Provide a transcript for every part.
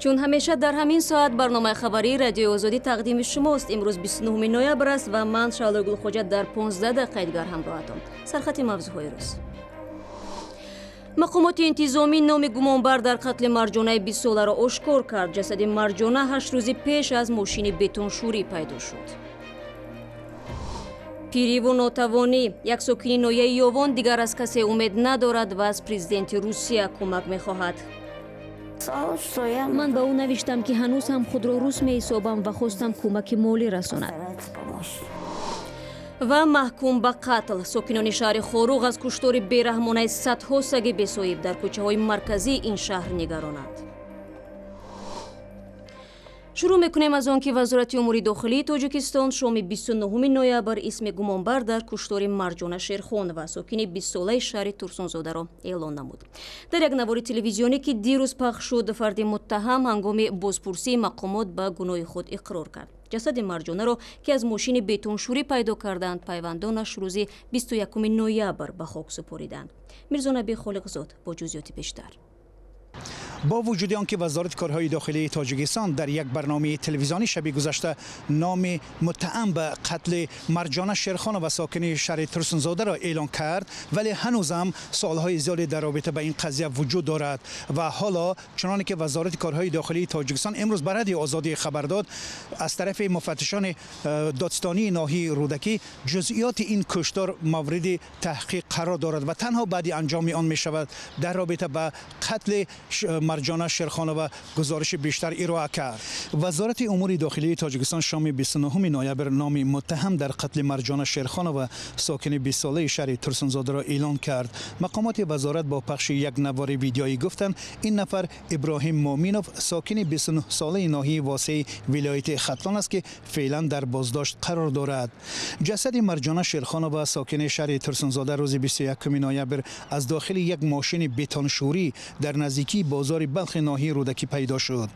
چون همیشه در همین ساعت برنامه خبری رادیو آزادی تقدیم شماست. امروز 29 نوامبر است و من شعله گلخوجه در 15 دقیقه دیگر همراهتان. سرخط موضوعهای روز: مقامات انتظامی نام گمانبر در قتل مرجانه 20 ساله را آشکار کرد. جسد مرجانه 8 روز پیش از ماشین بتونشوری پیدا شد. پیری و ناتوانی: یک ساکین ناحیه یوون دیگر از کسی امید ندارد و از پرزیدنت روسیه کمک می‌خواهد. من به او نوشتم که هنوز هم خود را روس می‌حسابم و خواستم کمک مالی رساند. و محکوم به قتل: ساکنان شهر خوروغ از کشتاری بیرحمانه صدها سگ بی‌صاحب در کوچه‌های مرکزی این شهر نگرانند. شروع میکنیم از آنکه وزارت امور داخلی تاجیکستان شام 29 نوامبر اسم گمانبر در کشتاری مرجانه شرخونова ساکن 20 ساله شهر ترسونزاده را اعلان نمود. در یک نوار تلویزیونی که دیروز پخش شد، فردی متهم هنگام بازپرسی مقامات به گناه خود اقرار کرد. جسد مرجانه را که از ماشین بتونشوری پیدا کردند، پیوندانش روز 21 نوامبر به خاک سپاریدند. میرزا خالقزاد با جزئیات بیشتر. با وجود آنکه وزارت کارهای داخلی تاجیکستان در یک برنامه تلویزیونی شب گذشته نام متهم به قتل مرجانه شرخوnovا ساکن شهر ترسونزاده را اعلان کرد، ولی هنوز هم سوالهای زیادی در رابطه با این قضیه وجود دارد و حالا چنانکه که وزارت کارهای داخلی تاجیکستان امروز به رادیو آزادی خبر داد، از طرف مفتشان دادستانی ناحیه رودکی جزئیات این کشتار مورد تحقیق قرار دارد و تنها بعد انجام آن می شود در رابطه با قتل مرجانه شرخوnovا گزارش بیشتر ارائه کرد. وزارت امور داخلی تاجیکستان شام 29 نوامبر نام متهم در قتل مرجانه شرخوnovا ساکن 20 ساله شهر ترسونزاده را اعلان کرد. مقامات وزارت با پخش یک نوار ویدیویی گفتند این نفر ابراهیم مومینوف ساکن 29 ساله ناحیه واسع ولایت ختلان است که فعلا در بازداشت قرار دارد. جسد مرجانه شرخوnovا ساکن شهر ترسونزاده روز 21 نوامبر از داخل یک ماشین بتونشوری در نزدیکی بازار بلخ ناحیه رودکی پیدا شد.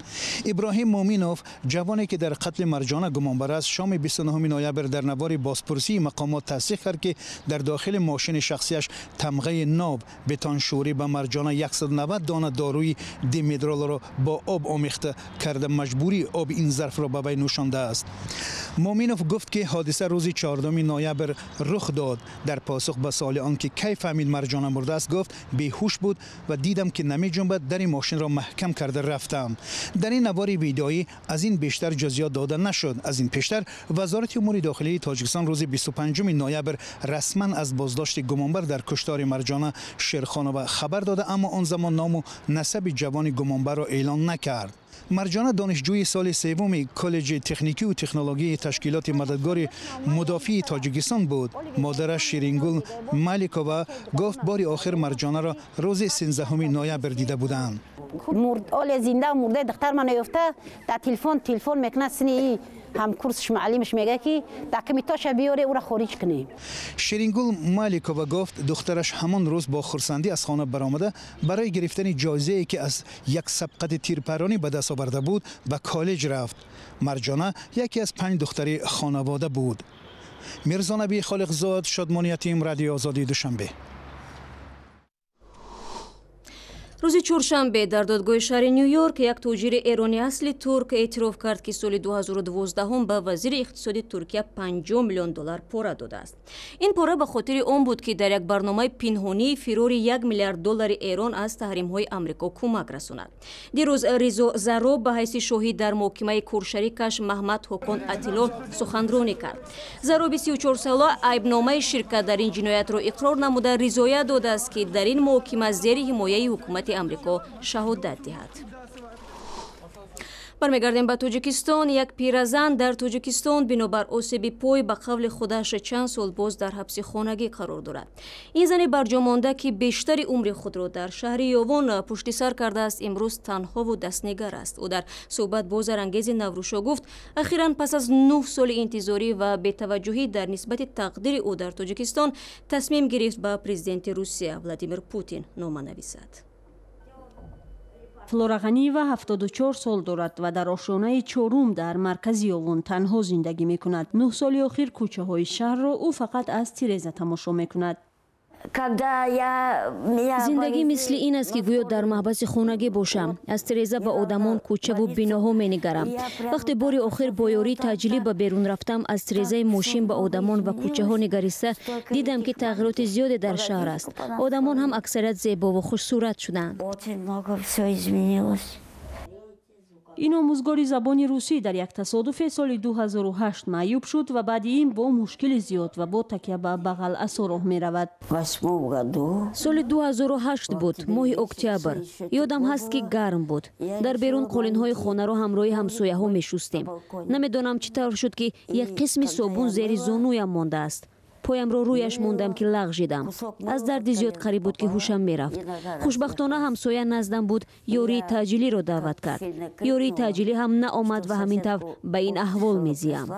ابراهیم مومینوف جوانی که در قتل مرجانه گمانبر است، شام 29 نوامبر در نوار بازپرسی مقامات تصدیق کرد که در داخل ماشین شخصیش تمغه ناب بتونشوری به مرجانه 190 دانه داروی دیمدرال را با آب آمیخته کرده مجبوری آب این ظرف را به وی نوشانده است. مومینوف گفت که حادثه روز 14 نوامبر رخ داد. در پاسخ به سوال آنکه کی فهمید مرجانه مرده است، گفت بیهوش بود و دیدم که نمی جنبد، در این ماشین را محکم کرده رفتم. در این نوار ویدئویی از این بیشتر جزئیات داده نشد. از این پیشتر وزارت امور داخلی تاجیکستان روز 25 نوامبر رسما از بازداشت گمانبر در کشتار مرجانه شرخوnovا خبر داده، اما آن زمان نام و نسب جوان گمانبر را اعلان نکرد. مرجانه دانشجوی سال سوم کالج تکنیکی و تکنولوژی تشکیلات مددگار مدافع تاجیکستان بود. مادرش شیرینگل مالیکووا گفت بار آخر مرجانه را روز 13 نوامبر دیده بودند. مرد زنده مرده دختر من یافته در تلفن میکنه سنی هم کورسش معلمش میگه که دکمیتاش بیاره او را خارج کنیم. شیرینگل مالیکووا گفت دخترش همان روز با خرسندی از خانه برآمده برای گرفتن جایزه‌ای که از یک سبقت تیرپرانی به دست آورده بود به کالج رفت. مرجانه یکی از 5 دختر خانواده بود. میرزا خالقزاد، شادمانیتیم، رادیو آزادی دوشنبه. روز چهارشنبه در دادگاه شهر نیویورک یک تاجر ایرانی اصلی ترک اعتراف کرد که سال 2012 به وزیر اقتصادی ترکیه 50 میلیون دلار پاره داده است. این پاره به خاطر آن بود که در یک برنامه پنهانی فرار 1 میلیارد دلار ایران از تحریم‌های آمریکا کمک رساند. دیروز رضا زرو به حیث شاهد در محکمه کورشریکش محمد حکم اتیلا سخنرانی کرد. زرو 24 ساله عیبنامه شرکت در این جنایت را اقرار نموده رضایت داده است که در این محکمه زیر حمایت حکومت امریکا شهادت دهد. برمیگردیم به تاجیکستان. یک پیرزن در تاجیکستان بنابر آسیب پای به قول خودش چند سال باز در حبس خانگی قرار دارد. این زن برجامانده که بیشتر عمر خود را در شهر یوون پشت سر کرده است، امروز تنها و دستنگر است. او در صحبت بازرانگیز نوروشا گفت اخیراً پس از 9 سال انتظاری و بی‌توجهی در نسبت تقدیر او در تاجیکستان تصمیم گرفت به پرزیدنت روسیه ولادیمیر پوتین نامه نویسد. فلورا غنیوا 74 سال دارد و در آشیانه 4 در مرکز یوون تنها زندگی می کند. 9 سال اخیر کوچه های شهر را او فقط از تیرزه تماشا می کند. зиндагӣ мисли ин аст ки гӯё дар маҳбаси хонагӣ бошам. Аз тиреза ба одамон, кӯчаву биноҳо менигарам. вақте бори охир бо ёрии таъҷилӣ ба берун рафтам, аз тирезаи мошин ба одамон ва кӯчаҳо нигариста дидам ки тағйироти зиёде дар шаҳр аст. одамон ҳам аксарият зебову хушсурат шуданд. ин омӯзгори забони русӣ дар як тасодуфе соли 2008 маъюб шуд ва баъди ин бо мушкили зиёд ва бо такя ба бағал асороҳ меравад. соли 2008 буд, моҳи октябр. ёдам ҳаст ки гарм буд. дар берун қолинҳои хонаро ҳамроҳи ҳамсояҳо мешустем. намедонам чӣ тавр шуд ки як қисми собун зери зонуям мондааст. поямро рӯяш мондам ки лағжидам. аз дарди зиёд қариб буд ки ҳушам мерафт. хушбахтона ҳамсоя наздам буд, ёрии таъҷилиро даъват кард. ёрии таъҷилӣ ҳам наомад ва ҳамин тавр ба ин аҳвол мезиям.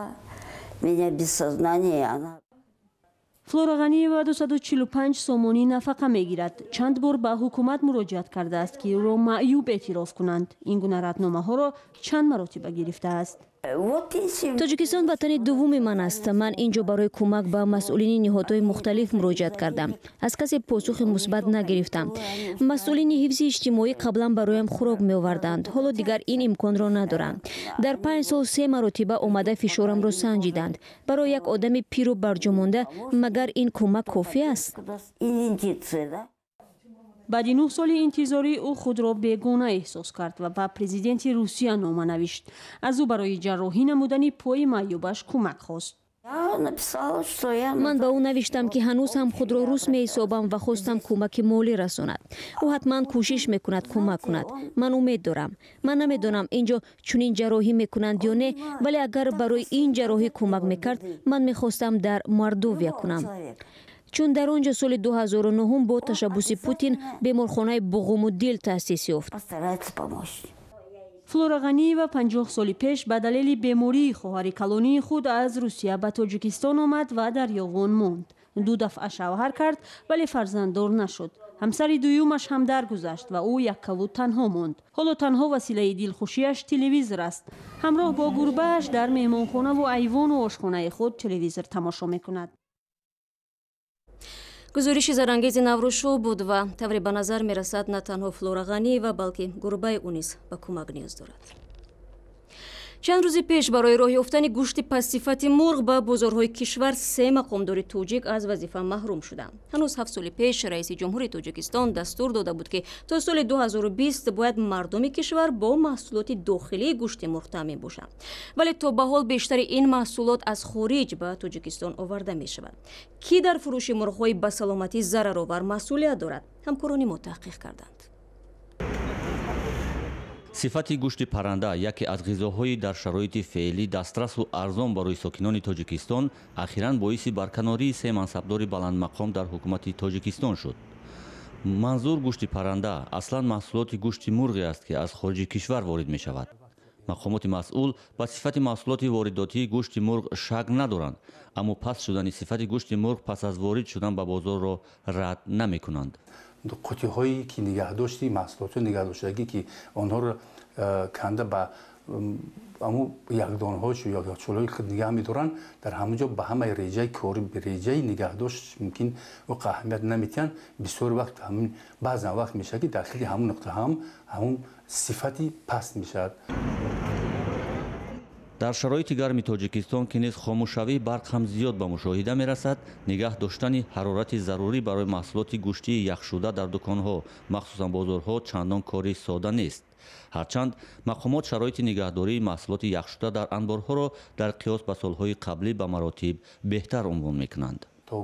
флора ғаниева 245 сомонӣ нафақа мегирад. чанд бор ба ҳукумат муроҷиат кардааст ки ӯро маъюб эътироф кунанд. ин гуна радномаҳоро чанд маротиба гирифтааст. тоҷикистон ватани дуввуми ман аст. ман инҷо барои кумак ба масъулини ниҳодҳои мухталиф муроҷиат кардам. аз касе посухи мусбат нагирифтам. масъулини ҳифзи иҷтимоӣ қаблан бароям хӯрок меоварданд. ҳоло дигар ин имконро надорам. дар 5 сол 3 маротиба омада фишорамро санҷиданд. барои як одами пиру барҷомонда магар ин кумак кофӣ аст? баъди 9 соли интизорӣ ӯ худро бегона эҳсос кард ва ба президенти Русия нома навишт. аз ӯ барои ҷарроҳӣ намудани пои маъюбаш кумак хост. ман ба ӯ навиштам ки ҳанӯз ҳам худро рус меҳисобам ва хостам кӯмаки молӣ расонад. ӯ ҳатман кӯшиш мекунад кӯмак кунад. ман умед дорам. ман намедонам инҷо чунин ҷарроҳӣ мекунанд ё не, вале агар барои ин ҷарроҳӣ кӯмак мекард, ман мехостам дар Мордовия кунам. чун дар он ҷо соли 2009 бо ташаббуси Путин беморхонаи буғуму дил таъсис ёфт. флора ғаниева 50 соли пеш ба далели бемории хоҳари калонии худ аз Русия ба Тоҷикистон омад ва дар Ёвон монд. 2 дафъа шавҳар кард, вале фарзанддор нашуд. ҳамсари дуюмаш ҳам даргузашт ва ӯ яккаву танҳо монд. ҳоло танҳо василаи дилхушиаш телевизор аст. ҳамроҳ бо гурбааш дар меҳмонхонаву айвону ошхонаи худ телевизор тамошо мекунад. гузориши зарангези наврӯшо буд ва тавре ба назар мерасад на танҳо флора ғаниева, балки гурбаи ӯ низ ба кӯмак ниёз дорад. чанд рӯзи пеш барои роҳ ёфтани гӯшти пастсифати мурғ ба бозорҳои кишвар 3 мақомдори тоҷик аз вазифа маҳрум шуданд. ҳанӯз 7 соли пеш раиси ҷумҳури Тоҷикистон дастур дода буд ки то соли 2020 бояд мардуми кишвар бо маҳсулоти дохилии гӯшти мурғ таъмин бошанд. вале то ба ҳол бештари ин маҳсулот аз хориҷ ба Тоҷикистон оварда мешавад. ки дар фурӯши мурғҳои ба саломатӣ зараровар масъулият дорад? ҳамкорони мо таҳқиқ карданд. сифати гӯшти парранда яке аз ғизоҳои дар шароити феълӣ дастрасу арзон барои сокинони Тоҷикистон ахиран боиси барканории 3 мансабдори баландмақом дар ҳукумати Тоҷикистон шуд. манзур гӯшти парранда аслан маҳсулоти гӯшти мурғе аст ки аз хориҷи кишвар ворид мешавад. мақомоти масъул ба сифати маҳсулоти воридотии гӯшти мурғ шак надоранд, аммо паст шудани сифати гӯшти мурғ пас аз ворид шудан ба бозорро рад намекунанд. қутиҳои ки нигаҳдошти маҳсулоти нигаҳдоштагӣ ки онҳоро канда ба аму якдонҳо якчолҳои худ нигаҳ медоранд, дар ҳамон ҷо ба ҳамаи реҷаи кори реҷаи нигаҳдошт мумкин аҳамият наметиҳанд. бисёр вақт ҳамин баъзан вақт мешавад ки дахили ҳамон нуқта ҳамон сифати паст мешавад. дар шароити гарми Тоҷикистон ки низ хомӯшавии барқ ҳам зиёд ба мушоҳида мерасад, нигаҳ доштани ҳарорати зарурӣ барои маҳсулоти гӯштии яхшуда дар дуконҳо, махсусан бозорҳо, чандон кори сода нест. ҳарчанд мақомот шароити нигаҳдории маҳсулоти яхшуда дар анборҳоро дар қиёс ба солҳои қаблӣ ба маротиб беҳтар унвон мекунанд. то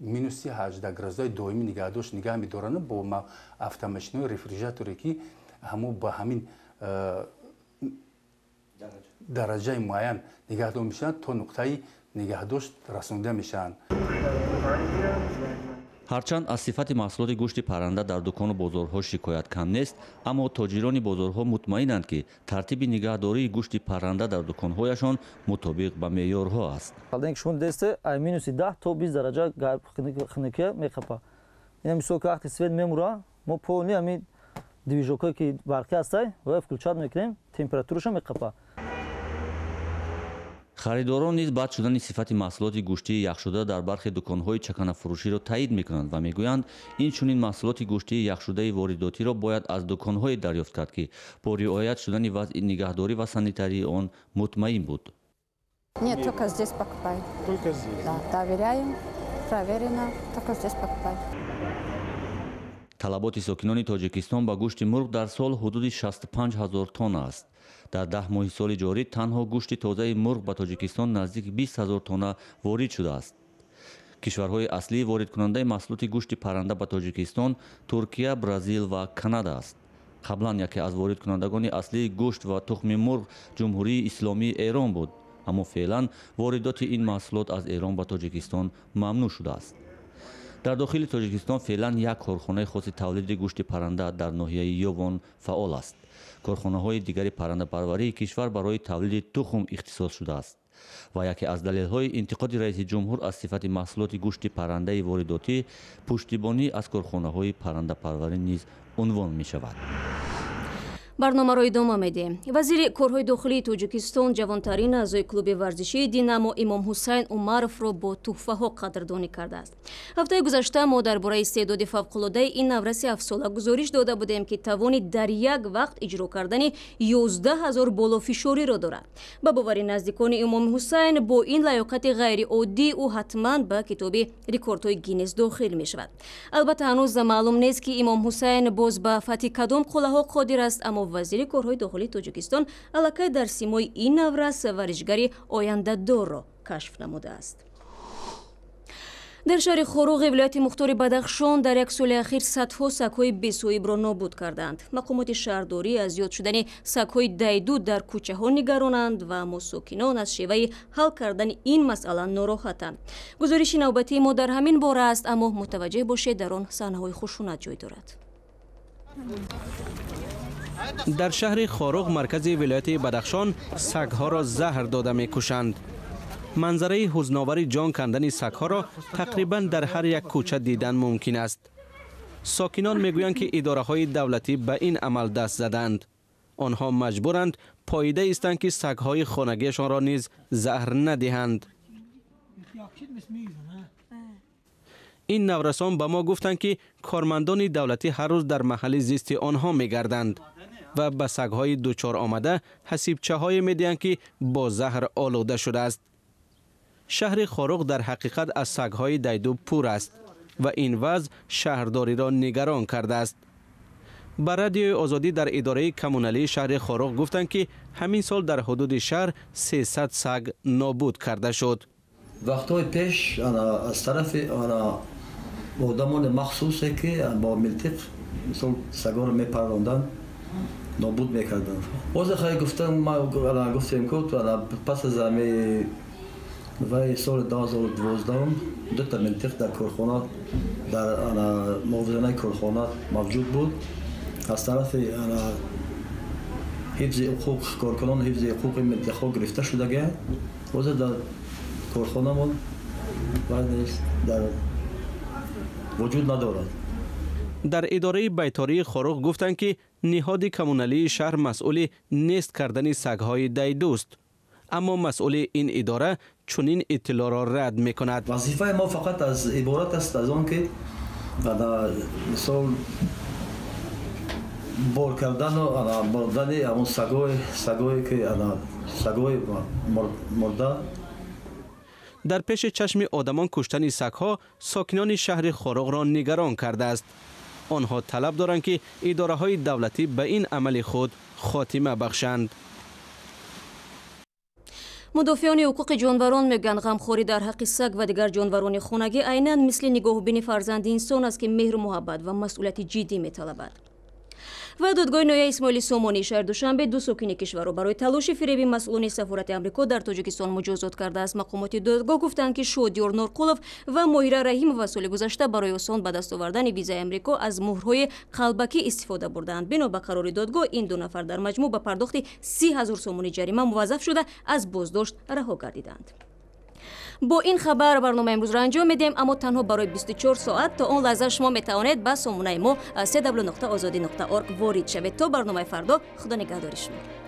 минуси 18 градусаи доимӣ нигаҳдошт нигаҳ медоранд бо автомашинаи рефрижераторе ки ҳамо ба ҳамин дараҷаи муайян нигаҳдор мешаванд то нуқтаи нигаҳдошт расонида мешаванд. ҳарчанд аз сифати маҳсулоти гӯшти парранда дар дукону бозорҳо шикоят кам нест, аммо тоҷирони бозорҳо мутмаинанд ки тартиби нигаҳдории гӯшти парранда дар дуконҳояшон мутобиқ ба меъёрҳо аст. минуси 10 то 20 дараҷа хунукия меқапа. ин мисол ки вақти свет мемура, мо полни ами движокҳое ки барқӣ ҳастай ва включат мекунем, температураша меқапа. خریداران نیز بد شدن صفت محصولات گوشتی یخشده در برخی دکان‌های چکنه‌فروشی را تایید می‌کنند و می‌گویند این چنین محصولات گوشتی یخشده وارداتی را باید از دکان‌های دریافت کرد که با رعایت شدن وضع نگهداری و سانیتاری آن مطمئن بود. Нет, только здесь покупаем. Только здесь? Да, доверяем, проверено, только здесь покупаем. талаботи сокинони тоҷикистон ба гӯшти мурғ дар сол ҳудуди 65 000 тонна аст. дар 10 моҳи соли ҷорӣ танҳо гӯшти тозаи мурғ ба тоҷикистон наздики 20 000 тонна ворид шудааст. кишварҳои аслии воридкунандаи маҳсулоти гӯшти парранда ба тоҷикистон туркия, бразил ва канада аст. қаблан яке аз воридкунандагони аслии гӯшт ва тухми мурғ ҷумҳурии исломии эрон буд, аммо феълан воридоти ин маҳсулот аз эрон ба тоҷикистон мамнӯъ шудааст. дар дохили тоҷикистон феълан як корхонаи хоси тавлиди гӯшти парранда дар ноҳияи Ёвон фаъол аст. корхонаҳои дигари паррандапарварии кишвар барои тавлиди тухм ихтисос шудааст ва яке аз далелҳои интиқоди раиси ҷумҳур аз сифати маҳсулоти гӯшти паррандаи воридотӣ пуштибонӣ аз корхонаҳои паррандапарварӣ низ унвон мешавад. барномаро идома медиҳем. вазири корҳои дохилии тоҷикистон ҷавонтарин аъзои клуби варзишии динамо имом ҳусайн умаровро бо туҳфаҳо қадрдонӣ кардааст. ҳафтаи гузашта мо дар бораи истеъдоди фавқулодаи ин навраси 7 сола гузориш дода будем ки тавони дар як вақт иҷро кардани 11 000 болофишориро дорад. ба бовари наздикони имом ҳусайн бо ин лаёқати ғайриоддӣ ӯ ҳатман ба китоби рекордҳои гиннес дохил мешавад. албатта ҳанӯз маълум нест ки имом ҳусайн боз ба фатҳи кадом қуллаҳо қодир аст, аммо вазири корҳои дохилии тоҷикистон аллакай дар симои ин наврас варзишгари ояндадорро кашф намудааст. дар шаҳри хоруғи вилояти мухтори бадахшон дар як соли ахир садҳо сагҳои бесоҳибро нобуд карданд. мақомоти шаҳрдорӣ аз зиёд шудани сагҳои дайду дар кӯчаҳо нигаронанд ва мо сокинон аз шеваи ҳал кардани ин масъала нороҳатанд. гузориши навбатии мо дар ҳамин бора аст, аммо мутаваҷҷеҳ бошед дар он саҳнаҳои хушунат ҷой дорад. در شهر خوروغ مرکز ولایت بدخشان سگ‌ها را زهر داده می‌کشند. منظره حزن‌آور جان کندن سگ‌ها را تقریباً در هر یک کوچه دیدن ممکن است. ساکنان می‌گویند که اداره‌های دولتی به این عمل دست زدند. آنها مجبورند پاییده ایستند که سگ‌های خانگیشان را نیز زهر ندهند. این نورسان به ما گفتند که کارمندان دولتی هر روز در محل زیست آنها می‌گردند و به سگ‌های دوچار آمده حسیبچه‌های می‌دهند که با زهر آلوده شده است. شهر خوروغ در حقیقت از سگ‌های دایدو پر است و این وضع شهرداری را نگران کرده است. به رادیوی آزادی در اداره کمونالی شهر خوروغ گفتند که همین سال در حدود شهر 300 سگ نابود کرده شد. وقتهای پیش از طرف آدمان مخصوصی که با ملتق مثل سگا رو میپروندن نابود میکردن. باز خیلی گفتیم که پس از همه و سال 2012 دو تا ملتق در کارخانه در موازنه کارخانه موجود بود. از طرف حفظ حقوق کارکنان حفظ حقوق ملتق‌ها گرفته شده. باز در کارخانه ما در وجود ندارد. در اداره بیتاری خوروغ گفتند که نهاد کمونالی شهر مسئول نیست کردن سگ‌های دایدوست، اما مسئول این اداره چنین اطلاع را رد می‌کند. وظیفه ما فقط از عبارت است از آن که مثال بار کردن و بردن همون سگ‌های که سگ‌های مرده. در پیش چشم آدمان کشتن سگ‌ها ساکنان شهر خوروغ را نگران کرده است. آنها طلب دارند که اداره‌های دولتی به این عمل خود خاتمه بخشند. مدافعان حقوق جانوران میگن غمخوری در حق سگ و دیگر جانوران خانگی عیناً مثل نگاهبینی فرزند انسان است که مهر و محبت و مسئولیت جدی میطلبد. و دادگاه نویای اسماعیلی سامانی شهر دوشنبه دو ساکین کشور را برای تلاش فریب مسئولان سفارت آمریکا در تاجیکستان مجازات کرده است. مقامات دادگاه گفتند که شادیار نورقولов و ماهیره رحیمова سال گذشته برای آسان به دست آوردن ویزای آمریکا از مهرهای قلبکی استفاده بردند. بنا به قرار دادگاه این دو نفر در مجموع به پرداخت 30,000 سومانی جریمه موظف شده از بازداشت رها گردیدند. با این خبر برنامه امروز را انجام میدیم، اما تنها برای 24 ساعت. تا اون لحظه شما میتوانید به سامانه ما www.azadi.org وارد شوید. تا برنامه فردا، خدا نگهدار شما.